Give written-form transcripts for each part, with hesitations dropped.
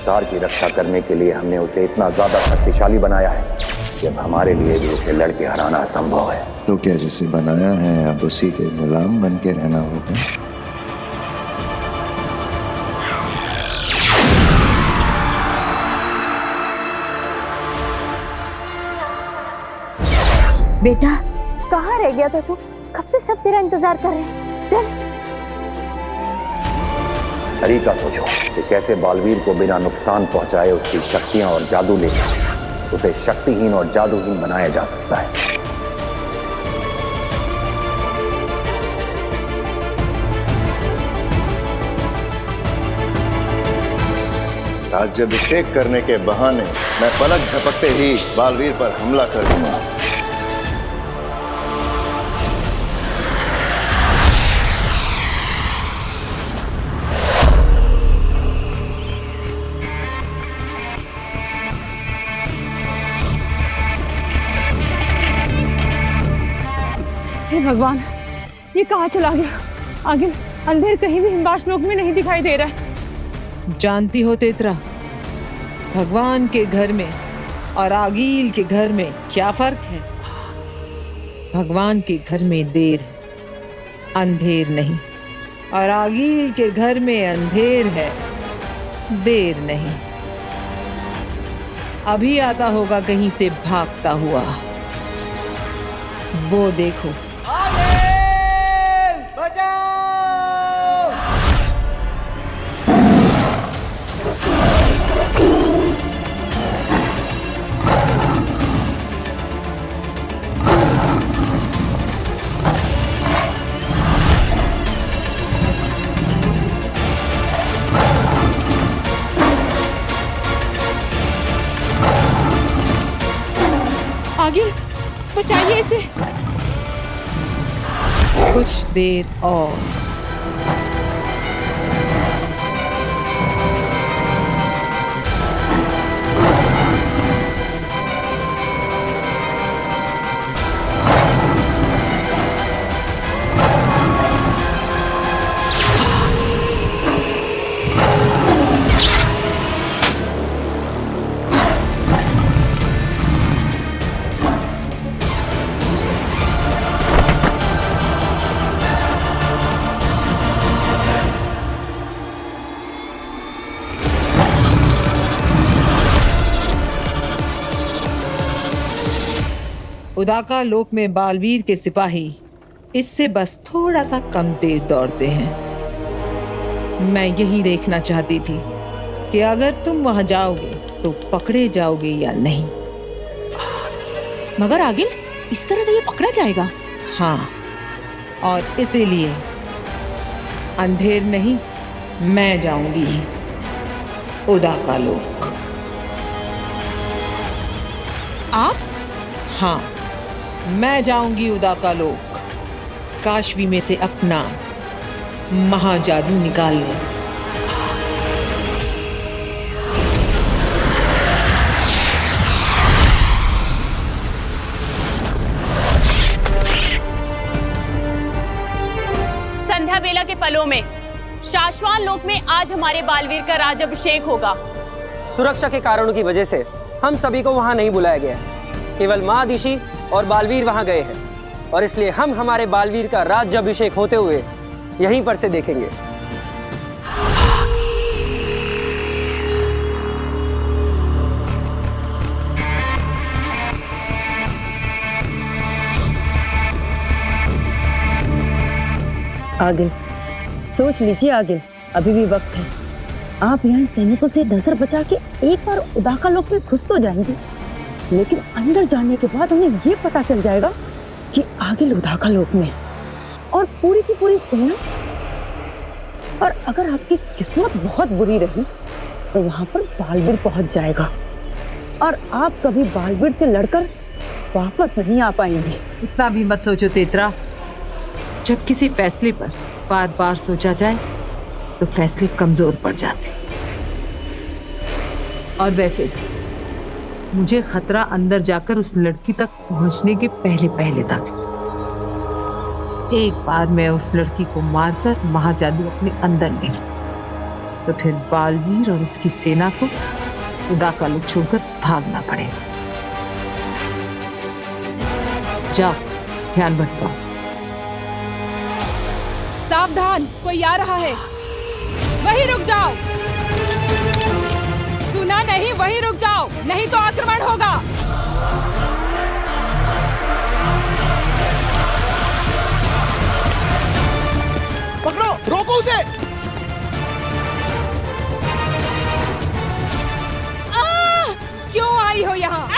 संसार की रक्षा करने के लिए हमने उसे इतना ज्यादा शक्तिशाली बनाया है कि अब हमारे लिए भी उसे लड़के हराना असंभव है। तो क्या जिसे बनाया है अब उसी के गुलाम बन के रहना होगा? बेटा कहाँ रह गया था तू? कब से सब तेरा इंतजार कर रहे हैं। चल। तरीका सोचो कि कैसे बालवीर को बिना नुकसान पहुंचाए उसकी शक्तियां और जादू लेकर उसे शक्तिहीन और जादूहीन बनाया जा सकता है। राज्याभिषेक करने के बहाने मैं पलक झपकते ही बालवीर पर हमला कर दूंगा। हे भगवान, ये कहाँ चला गया? आगे अंधेर कहीं भी हिमवासलोक में नहीं दिखाई दे रहा है। जानती हो तेतरा, भगवान के घर में और आगील के घर में क्या फर्क है? भगवान के घर में देर है, अंधेर नहीं, और आगील के घर में अंधेर है, देर नहीं। अभी आता होगा कहीं से भागता हुआ, वो देखो। आगे बचाइए इसे। कुछ देर और। उदाका लोक में बालवीर के सिपाही इससे बस थोड़ा सा कम तेज दौड़ते हैं। मैं यही देखना चाहती थी कि अगर तुम वहां जाओगे तो पकड़े जाओगे या नहीं। मगर आगिल, इस तरह तो ये पकड़ा जाएगा। हाँ, और इसीलिए अंधेर नहीं, मैं जाऊंगी उदाका लोक। आप? हाँ, मैं जाऊंगी उदाका लोक, काशवी में से अपना महाजादू निकालने। संध्या बेला के पलों में शाश्वान लोक में आज हमारे बालवीर का राज्याभिषेक होगा। सुरक्षा के कारणों की वजह से हम सभी को वहां नहीं बुलाया गया है। केवल महादिशी और बालवीर वहां गए हैं, और इसलिए हम हमारे बालवीर का राज्याभिषेक होते हुए यहीं पर से देखेंगे। आगिल, सोच लीजिए आगिल, अभी भी वक्त है। आप यहाँ सैनिकों से नजर बचा के एक बार उदाका लोक में घुस तो जाएंगे, लेकिन अंदर जाने के बाद उन्हें ये पता चल जाएगा कि आगिल उदाका लोक में और पूरी की पूरी सेना। और अगर आपकी किस्मत बहुत बुरी रही तो वहां पर बालवीर पहुंच जाएगा और आप कभी बालवीर से लड़कर वापस नहीं आ पाएंगे। इतना भी मत सोचो तेतरा। जब किसी फैसले पर बार बार सोचा जाए तो फैसले कमजोर पड़ जाते। और वैसे भी मुझे खतरा अंदर जाकर उस लड़की तक पहुंचने के पहले पहले तक। एक बार मैं उस लड़की को मारकर महाजादू अपने अंदर ले लूं, तो फिर बालवीर और उसकी सेना को उदाका लोक छोड़कर भागना पड़ेगा। जाओ, ध्यान भटकाओ। सावधान, कोई आ रहा है। वहीं रुक जाओ। सुना नहीं? वहीं रुक जाओ, नहीं तो आक्रमण होगा। पकड़ो, रोको उसे। क्यों आई हो यहाँ?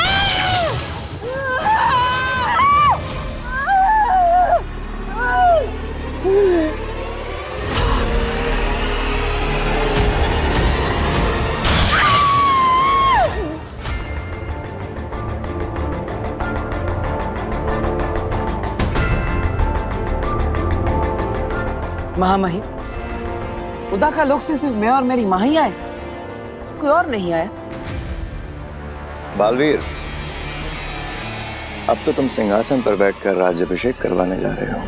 महामहिम, उदाका लोक से सिर्फ मैं और मेरी माँ ही आए, कोई और नहीं आया। बालवीर, अब तो तुम सिंहासन पर बैठकर राज्याभिषेक करवाने जा रहे हो।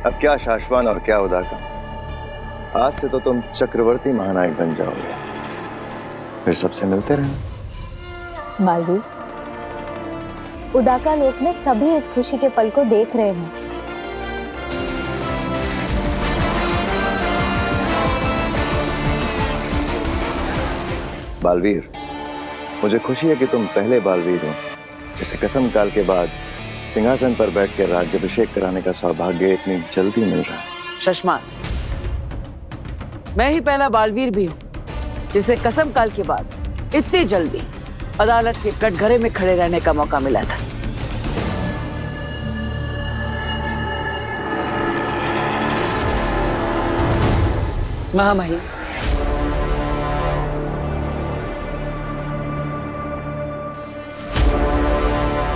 अब क्या शाश्वान और क्या उदाका, आज से तो तुम चक्रवर्ती महानायक बन जाओगे। फिर सबसे मिलते रहना। बालवीर, उदाका लोक में सभी इस खुशी के पल को देख रहे हैं। बालवीर, मुझे खुशी है कि तुम पहले बालवीर हो जिसे कसम काल के बाद सिंहासन पर बैठकर राज्याभिषेक कराने का सौभाग्य इतनी जल्दी मिल रहा है। शशमान, मैं ही पहला बालवीर भी हूँ जिसे कसम काल के बाद इतनी जल्दी अदालत के कटघरे में खड़े रहने का मौका मिला था। महामहिम,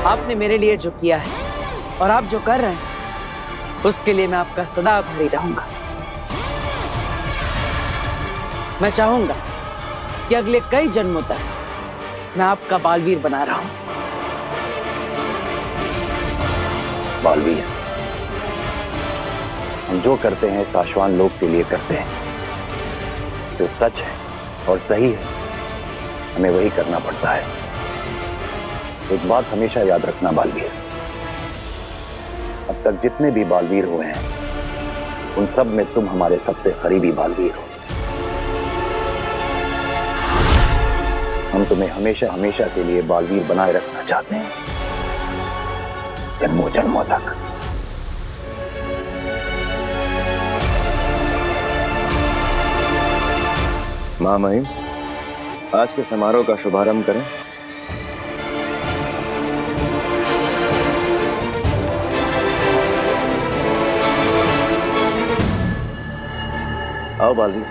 आपने मेरे लिए जो किया है और आप जो कर रहे हैं उसके लिए मैं आपका सदा आभारी रहूंगा। मैं चाहूंगा कि अगले कई जन्मों तक मैं आपका बालवीर बना रहा हूं। बालवीर, हम जो करते हैं शाश्वान लोक के लिए करते हैं। जो सच है और सही है हमें वही करना पड़ता है। एक बात हमेशा याद रखना बालवीर, अब तक जितने भी बालवीर हुए हैं उन सब में तुम हमारे सबसे करीबी बालवीर हो। हम तुम्हें हमेशा हमेशा के लिए बालवीर बनाए रखना चाहते हैं, जन्मों जन्मों तक। महामहिम, आज के समारोह का शुभारंभ करें। आओ बालवीर।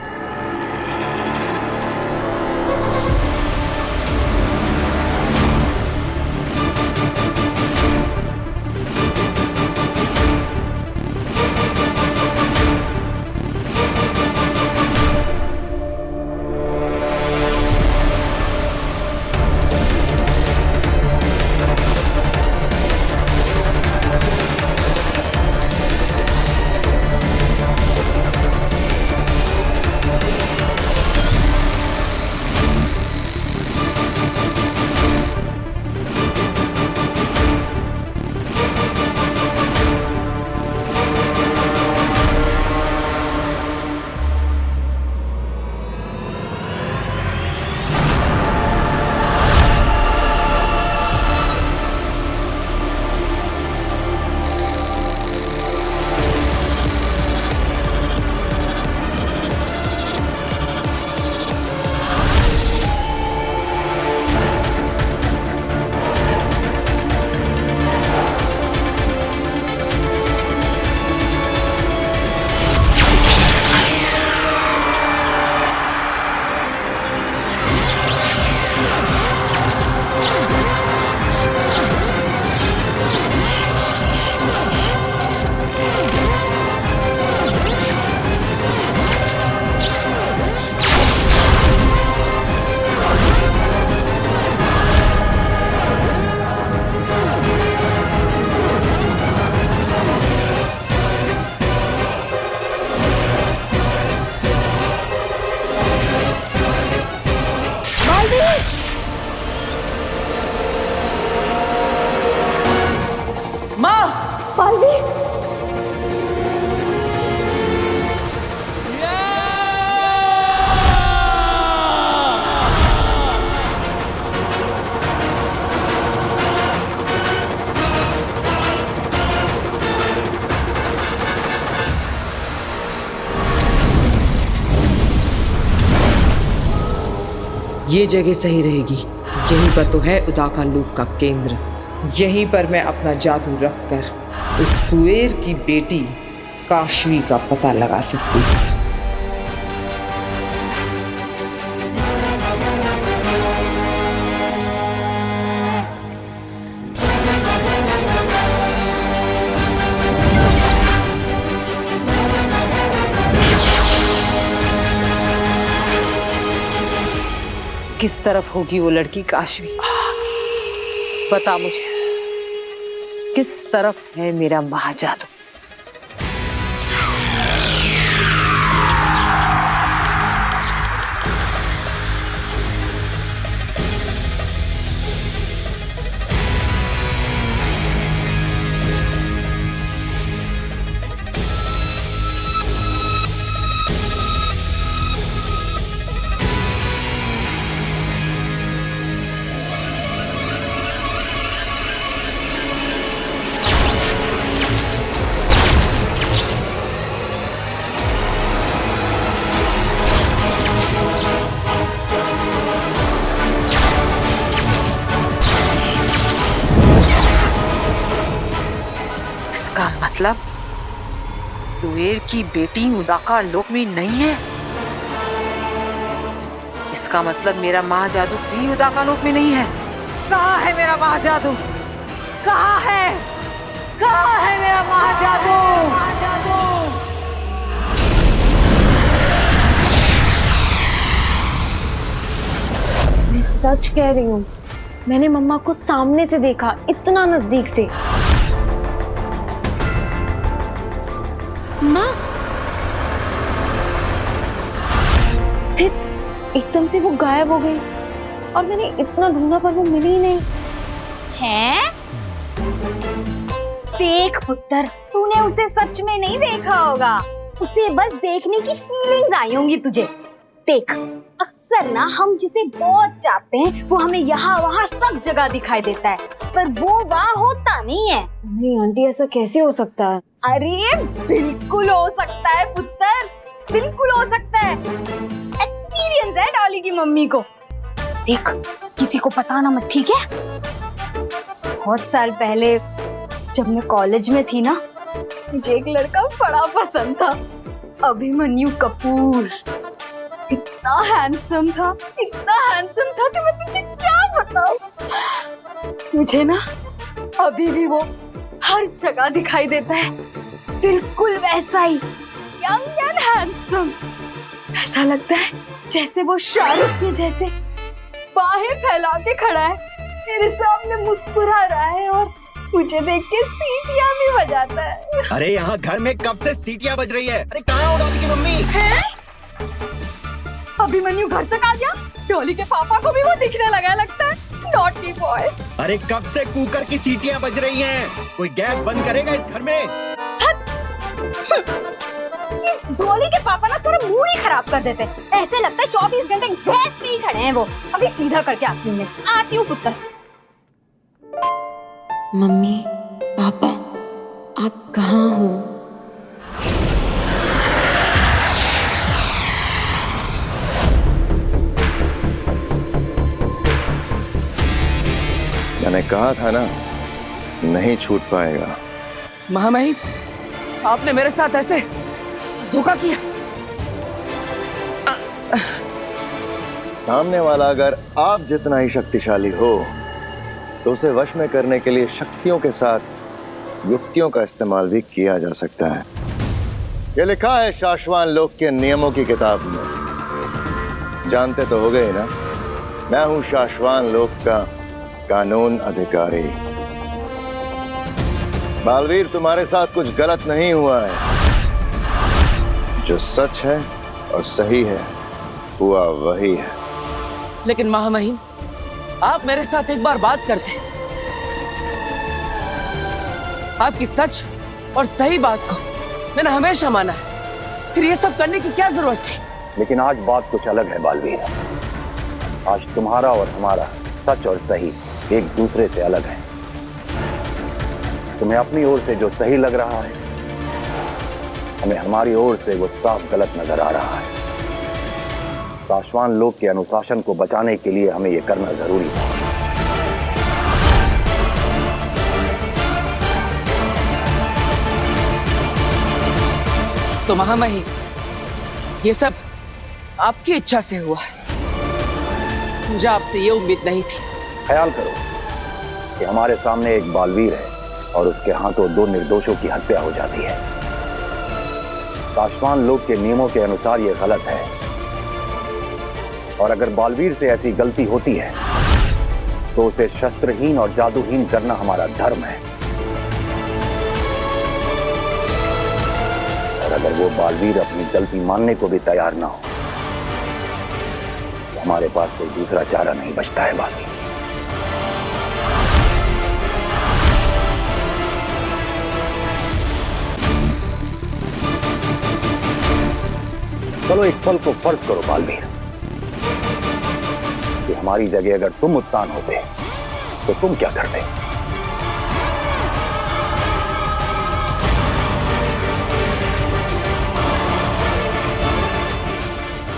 माँ, बालवीर, ये जगह सही रहेगी। यहीं पर तो है उदाका लोक का केंद्र। यहीं पर मैं अपना जादू रखकर उस कुएर की बेटी काशवी का पता लगा सकती हूँ। किस तरफ होगी वो लड़की काशवी? बता मुझे, किस तरफ है मेरा महाजादू? इसका मतलब कुएर की बेटी उदाका लोक में नहीं है। इसका मतलब मेरा महाजादू भी उदाका लोक में नहीं है। कहाँ है मेरा महाजादू? कहाँ है? कहाँ है मेरा महाजादू? मैं सच कह रही हूँ, मैंने मम्मा को सामने से देखा, इतना नजदीक से। माँ, फिर एकदम से वो गायब हो गई और मैंने इतना ढूंढा पर वो मिली ही नहीं। हैं? देख पुत्र, तूने उसे सच में नहीं देखा होगा, उसे बस देखने की फीलिंग्स आई होंगी तुझे। देख, अक्सर ना हम जिसे बहुत चाहते हैं वो हमें यहाँ वहाँ सब जगह दिखाई देता है, पर वो वहाँ होता नहीं है। नहीं आंटी, ऐसा कैसे हो सकता है? अरे बिल्कुल हो सकता है पुत्र, बिल्कुल हो सकता है। एक्सपीरियंस है डॉली की मम्मी को। देख, किसी को बताना मत, ठीक है? बहुत साल पहले जब मैं कॉलेज में थी ना, मुझे एक लड़का बड़ा पसंद था, अभिमन्यु कपूर। इतना हैंडसम था कि मैं तुझे क्या बताऊं। मुझे ना अभी भी वो हर जगह दिखाई देता है, बिल्कुल वैसा ही, यंग एंड हैंडसम। ऐसा लगता है जैसे वो शाहरुख के जैसे बाहें फैला के खड़ा है, मेरे सामने मुस्कुरा रहा है और मुझे देख के सीटियां भी बजाता है। अरे यहाँ घर में कब से सीटियां बज रही है? अरे कहाँ हो डॉली की मम्मी? है? अभिमन्यु घर तक आ गया? डॉली के पापा को भी वो दिखने लगा लगता है। Naughty boy. अरे कब से कुकर की सीटियां बज रही हैं? कोई गैस बंद करेगा इस घर में? डॉली के पापा ना सारा मूड ही खराब कर देते। ऐसे लगता है 24 घंटे गैस पे ही खड़े हैं वो। अभी सीधा करके आती हूँ मैं। आती हूँ पुत्र। मम्मी, पापा, आप कहाँ हो? मैंने कहा था ना, नहीं छूट पाएगा। महामहिम, आपने मेरे साथ ऐसे धोखा किया। सामने वाला अगर आप जितना ही शक्तिशाली हो तो उसे वश में करने के लिए शक्तियों के साथ युक्तियों का इस्तेमाल भी किया जा सकता है। ये लिखा है शाश्वान लोक के नियमों की किताब में। जानते तो हो गए ना, मैं हूं शाश्वान लोक का कानून अधिकारी। बालवीर, तुम्हारे साथ कुछ गलत नहीं हुआ है। जो सच है और सही है हुआ वही है। लेकिन महामहिम, आप मेरे साथ एक बार बात करते। आपकी सच और सही बात को मैंने हमेशा माना है, फिर ये सब करने की क्या जरूरत थी? लेकिन आज बात कुछ अलग है बालवीर। आज तुम्हारा और हमारा सच और सही एक दूसरे से अलग है। तुम्हें अपनी ओर से जो सही लग रहा है, हमें हमारी ओर से वो साफ गलत नजर आ रहा है। साशवान लोक के अनुशासन को बचाने के लिए हमें यह करना जरूरी था। तो महामहिम, ये सब आपकी इच्छा से हुआ है, मुझे आपसे ये उम्मीद नहीं थी। ख्याल करो कि हमारे सामने एक बालवीर है और उसके हाथों 2 निर्दोषों की हत्या हो जाती है। साशवान लोक के नियमों के अनुसार यह गलत है, और अगर बालवीर से ऐसी गलती होती है तो उसे शस्त्रहीन और जादूहीन करना हमारा धर्म है। और अगर वो बालवीर अपनी गलती मानने को भी तैयार ना हो तो हमारे पास कोई दूसरा चारा नहीं बचता है बालवीर। चलो एक पल को फर्ज करो बालवीर कि हमारी जगह अगर तुम उत्तान होते तो तुम क्या करते?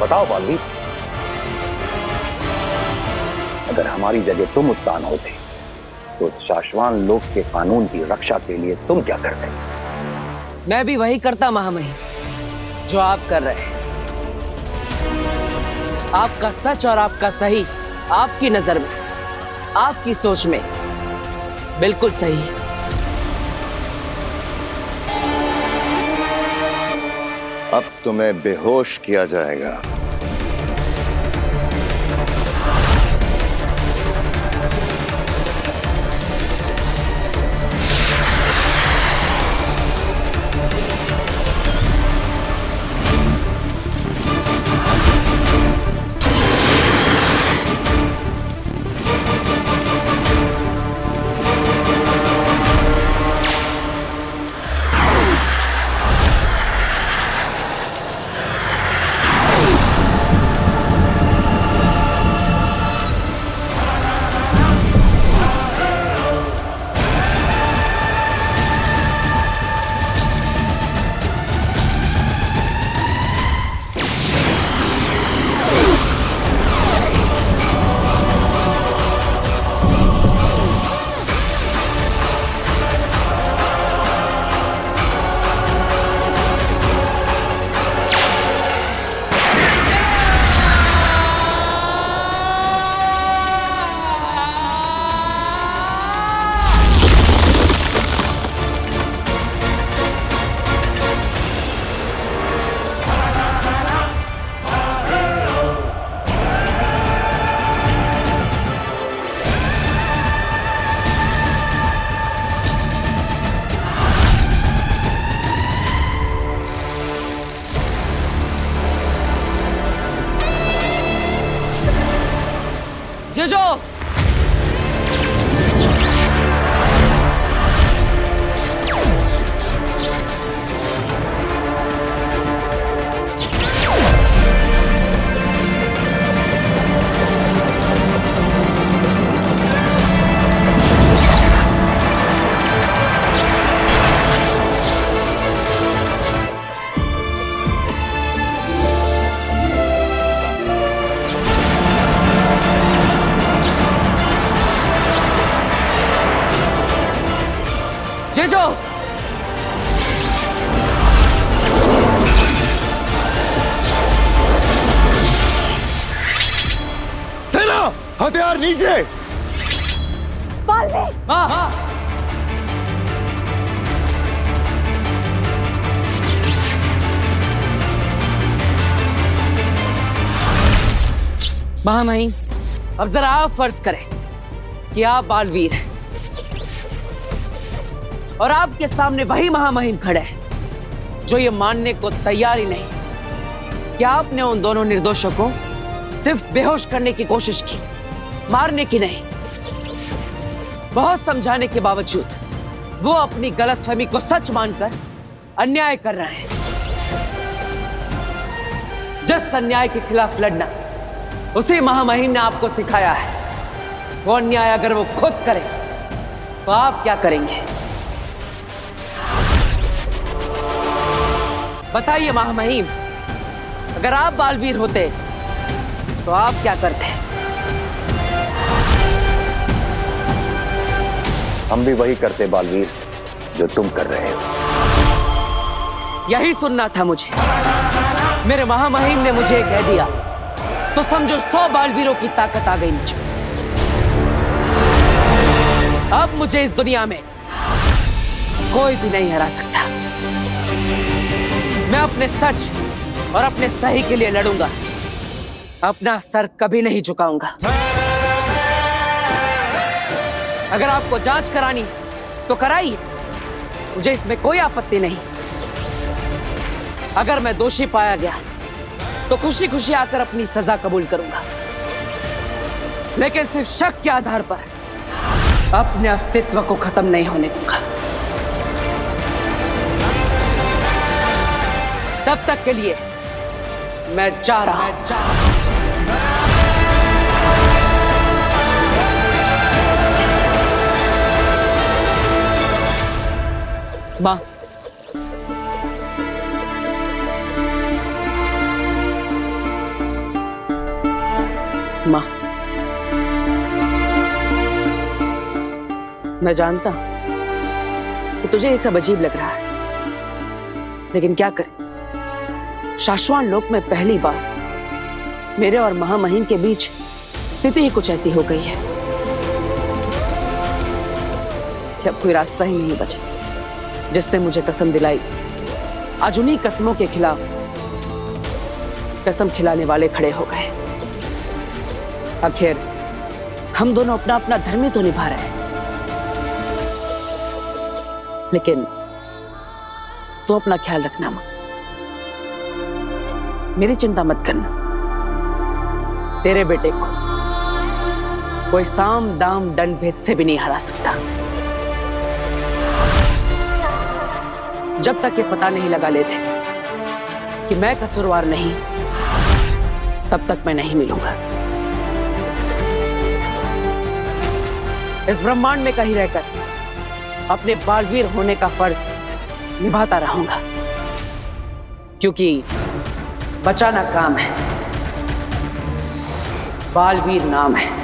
बताओ बालवीर, अगर हमारी जगह तुम उत्तान होते तो साशवान लोक के कानून की रक्षा के लिए तुम क्या करते? मैं भी वही करता महामहिम जो आप कर रहे हैं। आपका सच और आपका सही आपकी नजर में, आपकी सोच में बिल्कुल सही है। अब तुम्हें बेहोश किया जाएगा। जेजो, जेजो, सेना, हथियार नीचे। बालवीर, हाँ हाँ। महामहिम, अब जरा आप फर्ज करें कि आप बालवीर हैं और आपके सामने वही महामहिम खड़े हैं जो ये मानने को तैयार ही नहीं कि आपने उन दोनों निर्दोषों को सिर्फ बेहोश करने की कोशिश की, मारने की नहीं। बहुत समझाने के बावजूद वो अपनी गलतफहमी को सच मानकर अन्याय कर रहे हैं। जिस अन्याय के खिलाफ लड़ना उसी महामहिम ने आपको सिखाया है, वो अन्याय अगर वो खुद करे तो आप क्या करेंगे? बताइए महामहिम, अगर आप बालवीर होते तो आप क्या करते? हम भी वही करते बालवीर जो तुम कर रहे हो। यही सुनना था मुझे। मेरे महामहिम ने मुझे कह दिया तो समझो 100 बालवीरों की ताकत आ गई मुझे। अब मुझे इस दुनिया में कोई भी नहीं हरा सकता। मैं अपने सच और अपने सही के लिए लड़ूंगा, अपना सर कभी नहीं झुकाऊंगा। अगर आपको जांच करानी तो कराइए, मुझे इसमें कोई आपत्ति नहीं। अगर मैं दोषी पाया गया तो खुशी खुशी आकर अपनी सजा कबूल करूंगा, लेकिन सिर्फ शक के आधार पर अपने अस्तित्व को खत्म नहीं होने दूंगा। तब तक के लिए मैं जा रहा हूं। मां, मां, मैं जानता हूं कि तुझे ये सब अजीब लग रहा है, लेकिन क्या करें, शाश्वान लोक में पहली बार मेरे और महामहिम के बीच स्थिति ही कुछ ऐसी हो गई है कि अब कोई रास्ता ही नहीं बचा। जिसने मुझे कसम दिलाई, आज उन्हीं कसमों के खिलाफ कसम खिलाने वाले खड़े हो गए। आखिर हम दोनों अपना अपना धर्म ही तो निभा रहे हैं, लेकिन तू अपना ख्याल रखना मां, मेरी चिंता मत करना। तेरे बेटे को कोई साम दाम दंड भेद से भी नहीं हरा सकता। जब तक ये पता नहीं लगा लेते कि मैं कसूरवार नहीं, तब तक मैं नहीं मिलूंगा। इस ब्रह्मांड में कहीं रहकर अपने बालवीर होने का फर्ज निभाता रहूंगा, क्योंकि बचाना काम है, बालवीर नाम है।